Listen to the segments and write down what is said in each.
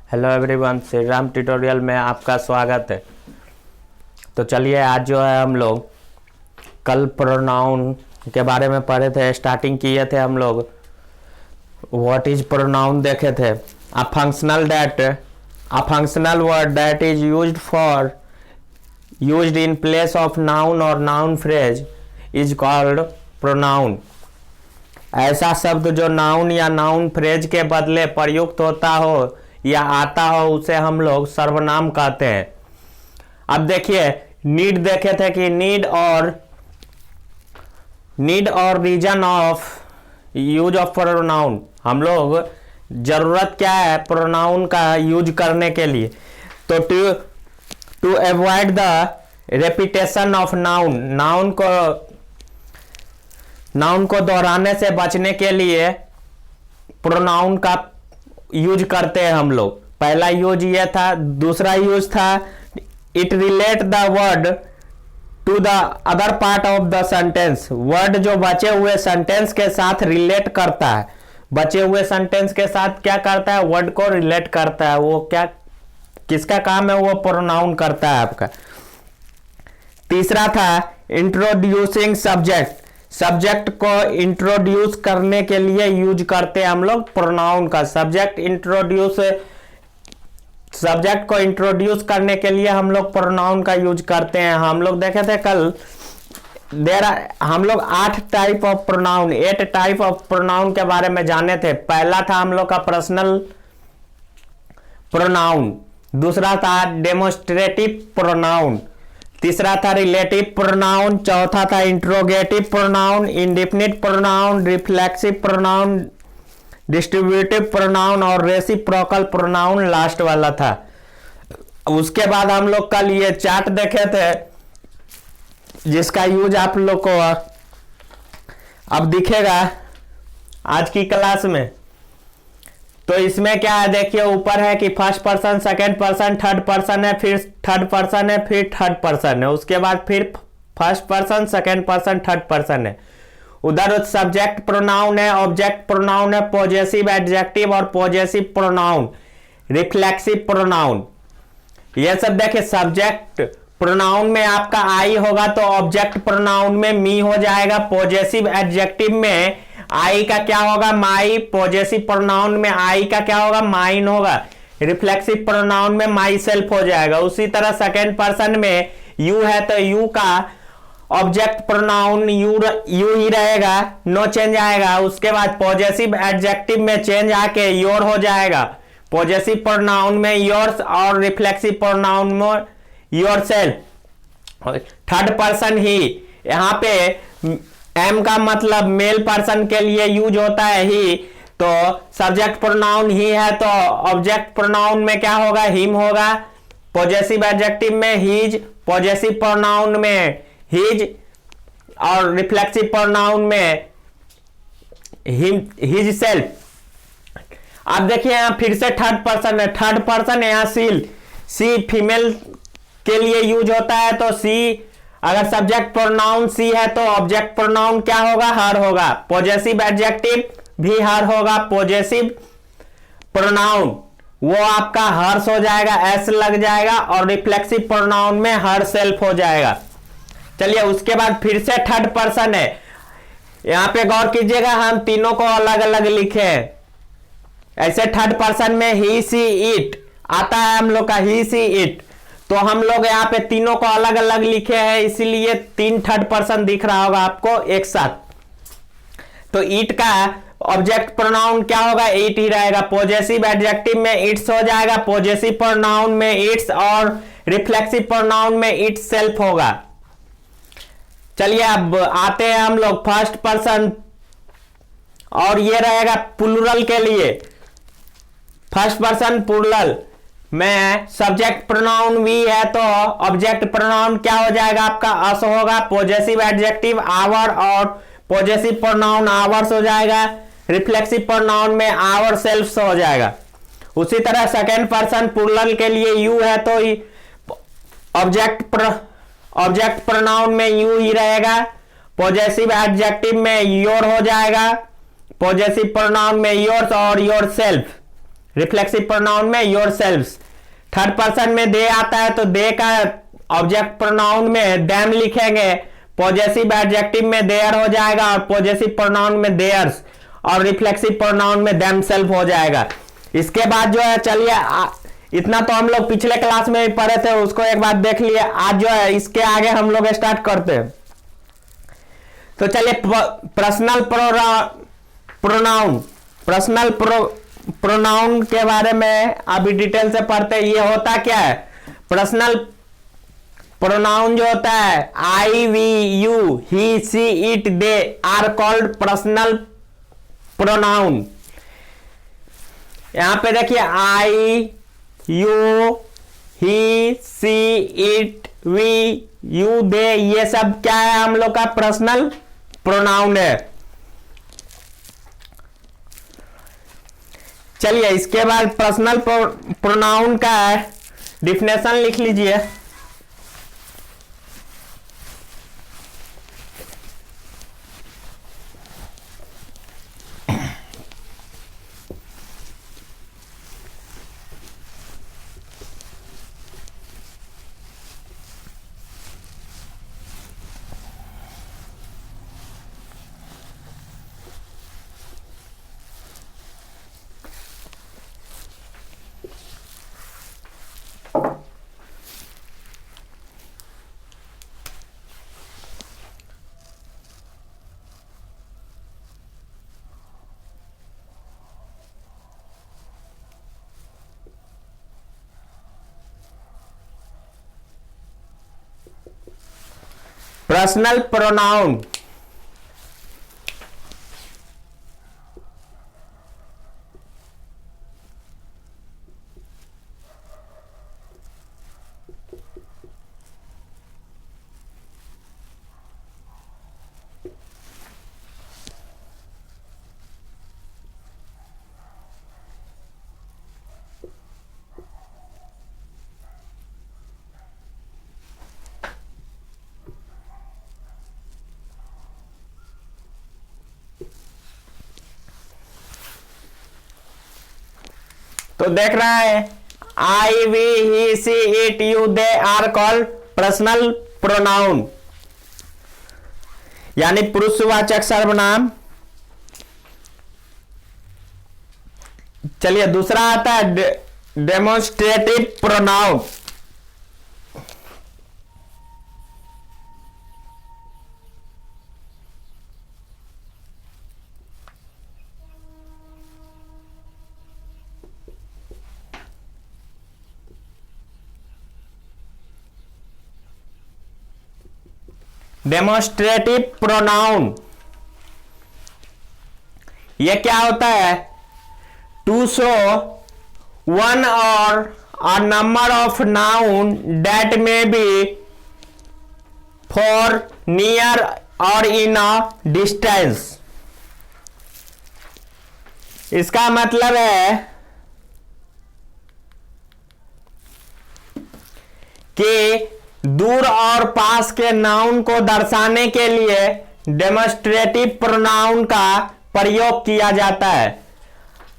Hello everyone, Shri Ram tutorial में आपका स्वागत है। तो चलिए आज जो है हम लोग कल प्रोनाउन के बारे में पढ़े थे, स्टार्टिंग किए थे हम लोग। व्हाट इज प्रोनाउन देखे थे। A functional word that is used in place of noun और noun phrase is called pronoun. ऐसा शब्द जो नाउन या नाउन फ्रेज के बदले प्रयुक्त होता हो या आता हो उसे हम लोग सर्वनाम कहते हैं। अब देखिए, नीड देखे थे कि नीड और reason of use of pronoun. हम लोग जरूरत क्या है प्रोनाउन का यूज करने के लिए। तो to avoid the repetition of noun को दोहराने से बचने के लिए प्रोनाउन का यूज करते हैं हम लोग। पहला यूज ये था। दूसरा यूज था it relate the word to the other part of the sentence. Word जो बचे हुए सेंटेंस के साथ रिलेट करता है। बचे हुए सेंटेंस के साथ क्या करता है? वर्ड को रिलेट करता है। वो क्या किसका काम है? वो प्रोनाउन करता है आपका। तीसरा था इंट्रोड्यूसिंग सब्जेक्ट। सब्जेक्ट को इंट्रोड्यूस करने के लिए यूज करते हैं हम लोग प्रोनाउन का। सब्जेक्ट को इंट्रोड्यूस करने के लिए हम लोग प्रोनाउन का यूज करते हैं। हम लोग देखे थे कल हम लोग 8 टाइप ऑफ प्रोनाउन के बारे में जाने थे। पहला था हम लोग का पर्सनल प्रोनाउन, दूसरा था डेमोस्ट्रेटिव प्रोनाउन, तीसरा था रिलेटिव प्रोनाउन, चौथा था interrogative pronoun, indefinite pronoun, reflexive pronoun, distributive pronoun और रेसिप्रोकल प्रोनाउन लास्ट वाला था। उसके बाद हम लोग कल ये चार्ट देखे थे जिसका यूज आप लोग को अब दिखेगा आज की क्लास में। तो इसमें क्या है देखिए, ऊपर है कि first person, second person, third person है, फिर थर्ड पर्सन है, फिर थर्ड पर्सन है, उसके बाद फिर first person, second person, third person है। उधर सब्जेक्ट प्रोनाउन है, ऑब्जेक्ट प्रोनाउन है, पॉजेसिव एडजेक्टिव और पॉजेसिव प्रोनाउन, रिफ्लेक्सिव प्रोनाउन। ये सब देखिए, सब्जेक्ट प्रोनाउन में आपका आई होगा तो ऑब्जेक्ट प्रोनाउन में मी हो जाएगा। पॉजेसिव एडजेक्टिव में आई का क्या होगा? माई। पॉजेसिव प्रोनाउन में आई का क्या होगा? माइन होगा। रिफ्लेक्सिव प्रोनाउन में माई सेल्फ हो जाएगा। उसी तरह सेकेंड पर्सन में यू है तो यू का ऑब्जेक्ट प्रोनाउन यू ही रहेगा, नो चेंज आएगा। उसके बाद पॉजेसिव एडजेक्टिव में चेंज आके योर हो जाएगा। पॉजेसिव प्रोनाउन में योर्स और रिफ्लेक्सिव प्रोनाउन में योर सेल्फ। थर्ड पर्सन ही, यहाँ पे एम का मतलब मेल पर्सन के लिए यूज होता है ही, तो सब्जेक्ट प्रोनाउन ही है तो ऑब्जेक्ट प्रोनाउन में क्या होगा? हिम होगा। पॉजेसिव एडजेक्टिव में हीज, पॉजेसिव प्रोनाउन में हिज और रिफ्लेक्सिव प्रोनाउन में हिज सेल्फ। अब देखिए यहाँ फिर से थर्ड पर्सन है। थर्ड पर्सन यहाँ सी फीमेल के लिए यूज होता है तो सी, अगर सब्जेक्ट प्रोनाउन सी है तो ऑब्जेक्ट प्रोनाउन क्या होगा? हर होगा। पॉजेसिव एडजेक्टिव भी हर होगा। पॉजेसिव प्रोनाउन वो आपका हर्स हो जाएगा, एस लग जाएगा, और रिफ्लेक्सिव प्रोनाउन में हर सेल्फ हो जाएगा। चलिए उसके बाद फिर से थर्ड पर्सन है। यहां पे गौर कीजिएगा, हम तीनों को अलग अलग लिखे हैं। ऐसे थर्ड पर्सन में ही सी इट आता है हम लोग का, ही सी इट। तो हम लोग यहाँ पे तीनों को अलग अलग लिखे हैं, इसीलिए 3 थर्ड पर्सन दिख रहा होगा आपको एक साथ। तो इट का ऑब्जेक्ट प्रोनाउन क्या होगा? इट ही रहेगा। पॉजेसिव एडजेक्टिव में इट्स हो जाएगा, पॉजेसिव प्रोनाउन में इट्स और रिफ्लेक्सिव प्रोनाउन में इट सेल्फ होगा। चलिए अब आते हैं हम लोग फर्स्ट पर्सन, और ये रहेगा प्लूरल के लिए। फर्स्ट पर्सन प्लूरल में सब्जेक्ट प्रोनाउन वी है तो ऑब्जेक्ट प्रोनाउन क्या हो जाएगा? आपका अस होगा। पॉजेसिव एडजेक्टिव आवर और पॉजेसिव प्रोनाउन आवर्स हो जाएगा। रिफ्लेक्सिव प्रोनाउन में आवर सेल्फ्स हो जाएगा। उसी तरह सेकेंड पर्सन प्लूरल के लिए यू है तो ऑब्जेक्ट प्रोनाउन में यू ही रहेगा। पॉजेसिव एडजेक्टिव में योर हो जाएगा। पॉजेसिव प्रोनाउन में योर्स और योर सेल्फ। रिफ्लेक्सिव प्रोनाउन में योरसेल्व्स। थर्ड पर्सन में दे आता है तो दे का ऑब्जेक्ट प्रोनाउन में देम लिखेंगे, पॉजेसिव एडजेक्टिव में देयर हो जाएगा और पॉजेसिव प्रोनाउन में देयर्स और रिफ्लेक्सिव प्रोनाउन में देमसेल्फ हो जाएगा। इसके बाद जो है चलिए इतना तो हम लोग पिछले क्लास में भी पढ़े थे, उसको एक बार देख लिए। आज जो है इसके आगे हम लोग स्टार्ट करते हैं। तो चलिए पर्सनल प्रोनाउन, पर्सनल प्रोनाउन के बारे में अभी डिटेल से पढ़ते हैं। ये होता क्या है? पर्सनल प्रोनाउन जो होता है I, we, you, he, she, it, they are called personal pronoun. यहां पे देखिए I, you, he, she, it, we, you, they, ये सब क्या है? हम लोग का पर्सनल प्रोनाउन है। चलिए इसके बाद पर्सनल प्रोनाउन का डिफिनेशन लिख लीजिए। पर्सनल प्रोनाउन तो देख रहा है I, we, he, she, it, you, they are called personal pronoun, यानी पुरुषवाचक सर्वनाम। चलिए दूसरा आता है डेमोन्स्ट्रेटिव प्रोनाउन। डेमोन्स्ट्रेटिव प्रोनाउन ये क्या होता है? टू शो वन और a number of noun that may be for near or in a distance। इसका मतलब है कि दूर और पास के नाउन को दर्शाने के लिए डेमोन्स्ट्रेटिव प्रोनाउन का प्रयोग किया जाता है।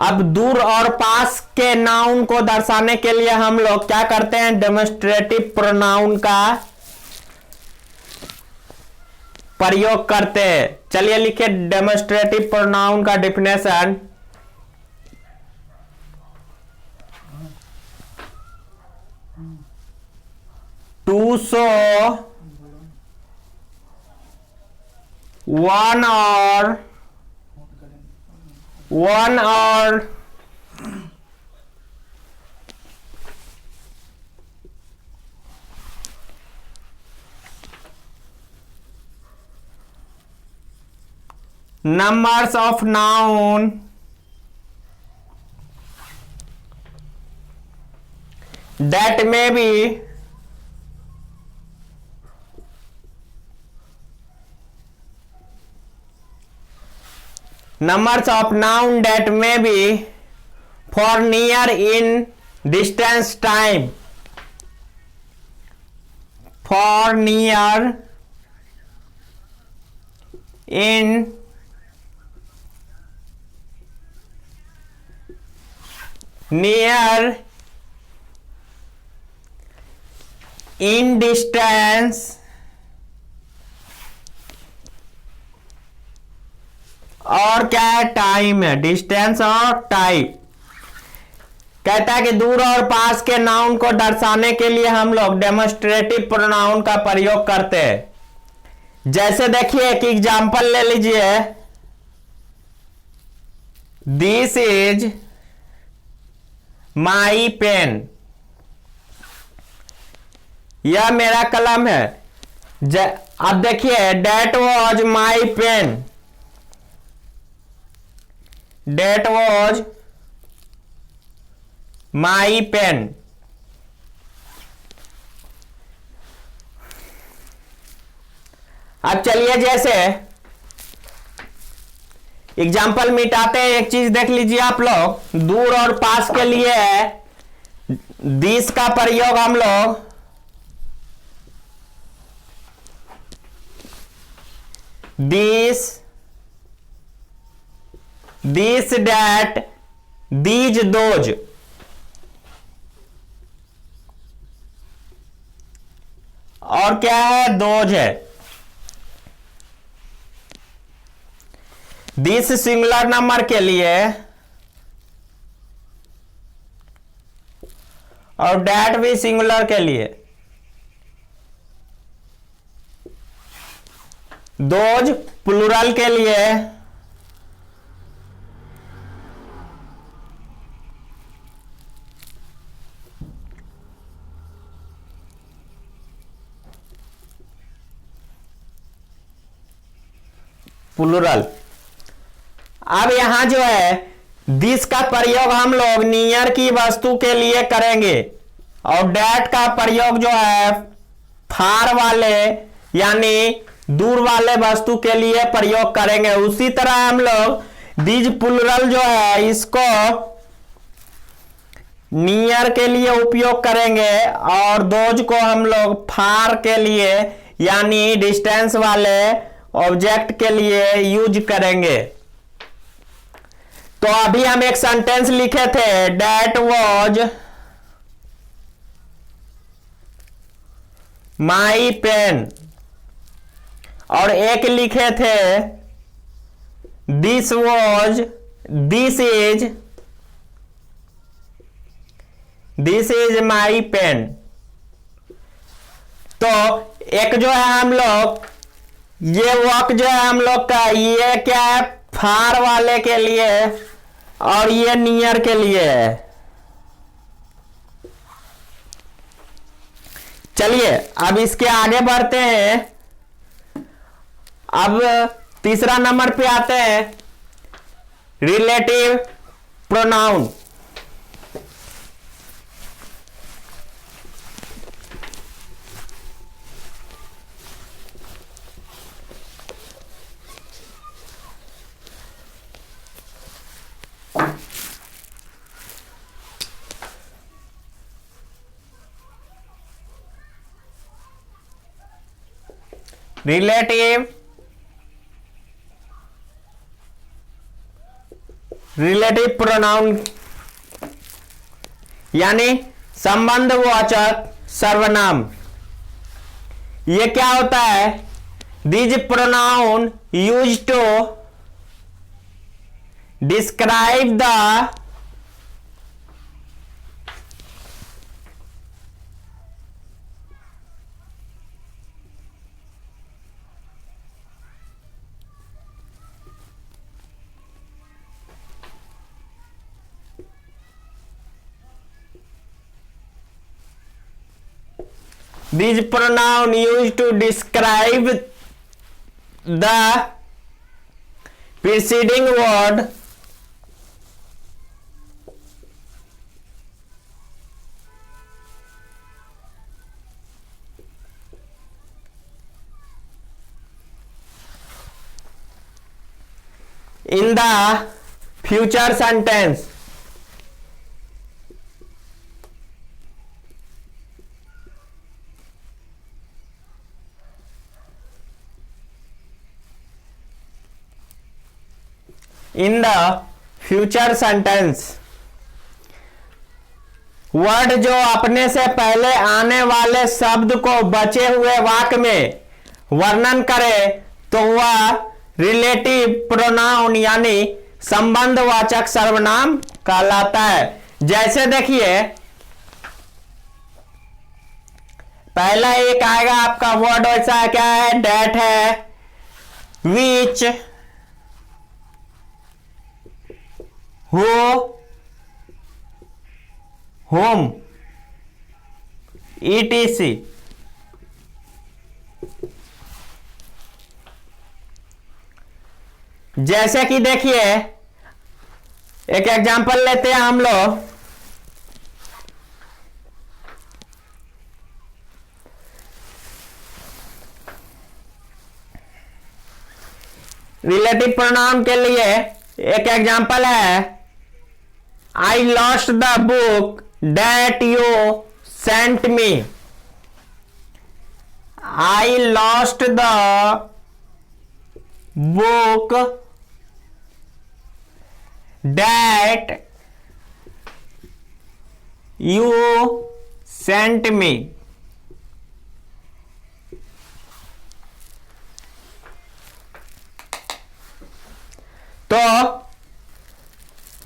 अब दूर और पास के नाउन को दर्शाने के लिए हम लोग क्या करते हैं? डेमोन्स्ट्रेटिव प्रोनाउन का प्रयोग करते हैं। चलिए लिखिए डेमोन्स्ट्रेटिव प्रोनाउन का डिफिनेशन। टू शो वन और numbers of noun that may be numbers of noun that may be for near in distance time, for near in near in distance और क्या है, टाइम है, डिस्टेंस और time. कहता है कि दूर और पास के नाउन को दर्शाने के लिए हम लोग डेमोस्ट्रेटिव प्रोनाउन का प्रयोग करते हैं। जैसे देखिए एक एग्जांपल ले लीजिए, दिस इज माई पेन, यह मेरा कलम है। अब देखिए that was my pen, that was my pen. अब चलिए जैसे एग्जाम्पल मिटाते हैं, एक चीज देख लीजिए आप लोग, दूर और पास के लिए दिस का प्रयोग हम लोग दिस डैट दीज दोज, और क्या है, दोज है। दिस सिंगुलर नंबर के लिए और डैट भी सिंगुलर के लिए, दोज प्लूरल के लिए, प्लूरल। अब यहां जो है दिस का प्रयोग हम लोग नियर की वस्तु के लिए करेंगे और डैट का प्रयोग जो है फार वाले यानी दूर वाले वस्तु के लिए प्रयोग करेंगे। उसी तरह हम लोग दिस प्लूरल जो है इसको नियर के लिए उपयोग करेंगे और दोज को हम लोग फार के लिए यानी डिस्टेंस वाले ऑब्जेक्ट के लिए यूज करेंगे। तो अभी हम एक सेंटेंस लिखे थे, डैट वॉज माई पेन, और एक लिखे थे दिस इज माई पेन। तो एक जो है हम लोग ये वर्क जो है हम लोग का, ये क्या है, फार वाले के लिए और ये नियर के लिए है। चलिए अब इसके आगे बढ़ते हैं। अब तीसरा नंबर पे आते हैं रिलेटिव प्रोनाउन। रिलेटिव प्रोनाउन यानी संबंधवाचक सर्वनाम। ये क्या होता है, this pronoun use to describe the these pronoun used to describe the preceding word in the future sentence। in the future sentence word जो अपने से पहले आने वाले शब्द को बचे हुए वाक्य में वर्णन करे तो वह रिलेटिव प्रोनाउन यानी संबंधवाचक सर्वनाम कहलाता है। जैसे देखिए, पहला एक आएगा आपका वर्ड, वैसा क्या है, डेट है, विच, हो, होम, ETC। जैसे कि देखिए, एक एग्जांपल लेते हैं हम लोग। रिलेटिव प्रोनाउन के लिए एक एग्जांपल है, I lost the book that you sent me. I lost the book that you sent me. तो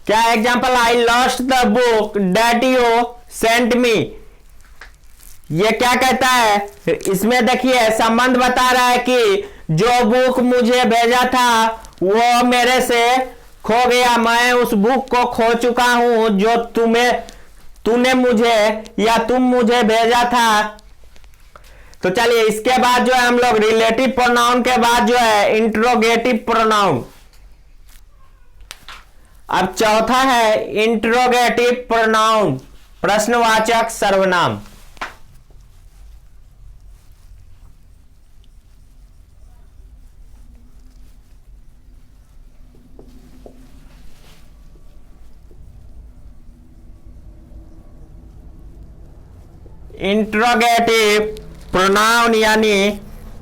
क्या example, I lost the book that you sent me, ये क्या कहता है, इसमें देखिए संबंध बता रहा है कि जो बुक मुझे भेजा था वो मेरे से खो गया, मैं उस बुक को खो चुका हूं जो तूने मुझे या तुम मुझे भेजा था। तो चलिए, इसके बाद जो है हम लोग रिलेटिव प्रोनाउन के बाद जो है इंट्रोगेटिव प्रोनाउन। अब चौथा है इंट्रोगेटिव प्रोनाउन, प्रश्नवाचक सर्वनाम। इंट्रोगेटिव प्रोनाउन यानी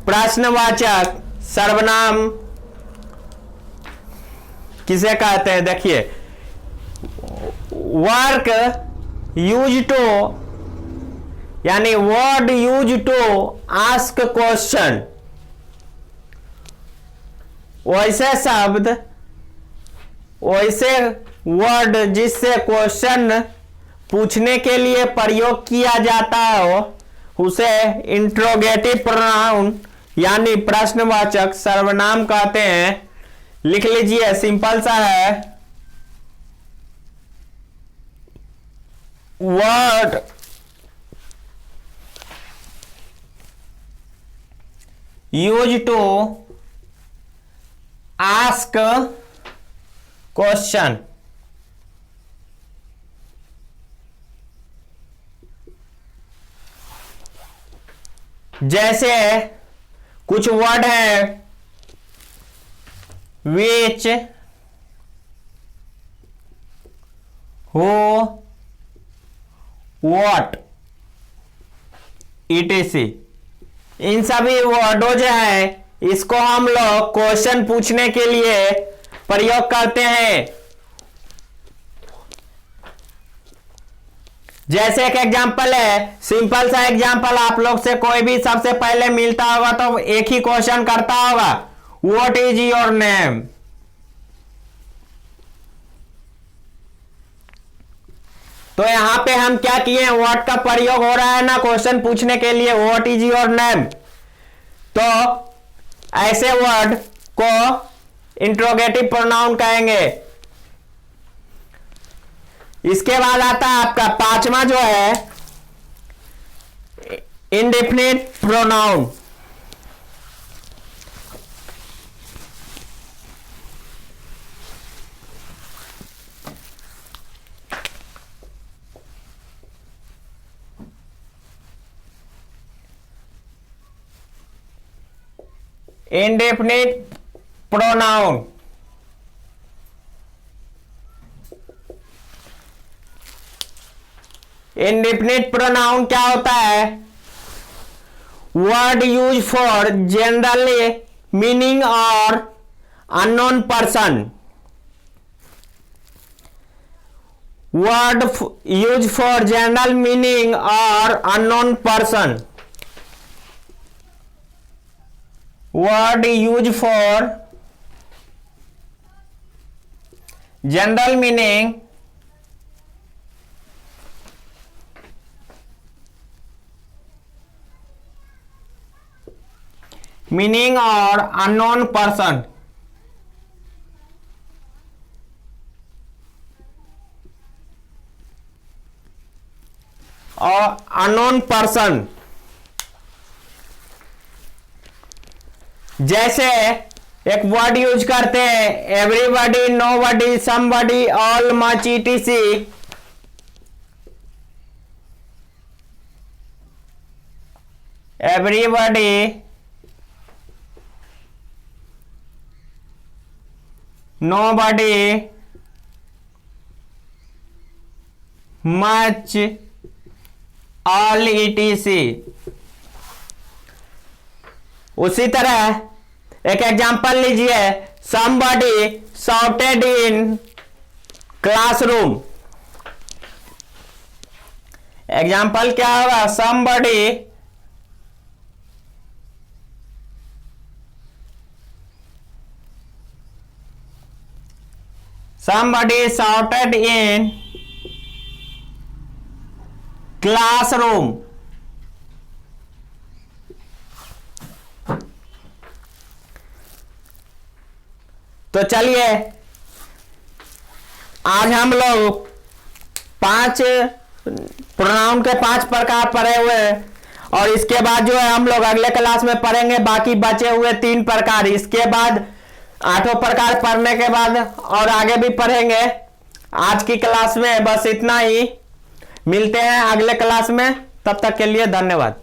प्रश्नवाचक सर्वनाम किसे कहते हैं? देखिए, वर्क यूज टू यानी word use to ask question, वैसे शब्द, वैसे वर्ड जिससे क्वेश्चन पूछने के लिए प्रयोग किया जाता हो उसे इंट्रोगेटिव प्रोनाउन यानी प्रश्नवाचक सर्वनाम कहते हैं। लिख लीजिए, सिंपल सा है, word use to ask question. जैसे कुछ वर्ड है, विच, हु, व्हाट, ETC। इन सभी वर्डों जो है इसको हम लोग क्वेश्चन पूछने के लिए प्रयोग करते हैं। जैसे एक एग्जांपल है, सिंपल सा एग्जांपल, आप लोग से कोई भी सबसे पहले मिलता होगा तो एक ही क्वेश्चन करता होगा, व्हाट इज योर नेम। तो यहां पे हम क्या किए, व्हाट का प्रयोग हो रहा है ना क्वेश्चन पूछने के लिए, व्हाट इज योर नेम। तो ऐसे वर्ड को इंट्रोगेटिव प्रोनाउन कहेंगे। इसके बाद आता है आपका पांचवा जो है indefinite pronoun. Indefinite pronoun indefinite pronoun क्या होता है? Word use for generally meaning और unknown person. word used for general meaning or unknown person. Word used for general meaning or unknown person. और अननोन पर्सन, जैसे एक word use करते हैं everybody, nobody, somebody, all, much, etc. Everybody, nobody, much, all, etc. उसी तरह एक example लीजिए, somebody shouted in classroom. Example क्या होगा? somebody shouted in classroom. तो चलिए आज हम लोग 5 प्रोनाउन के 5 प्रकार पढ़े हुए हैं और इसके बाद जो है हम लोग अगले क्लास में पढ़ेंगे बाकी बचे हुए 3 प्रकार. इसके बाद 8 प्रकार पढ़ने के बाद और आगे भी पढ़ेंगे. आज की क्लास में बस इतना ही. मिलते हैं अगले क्लास में, तब तक के लिए धन्यवाद.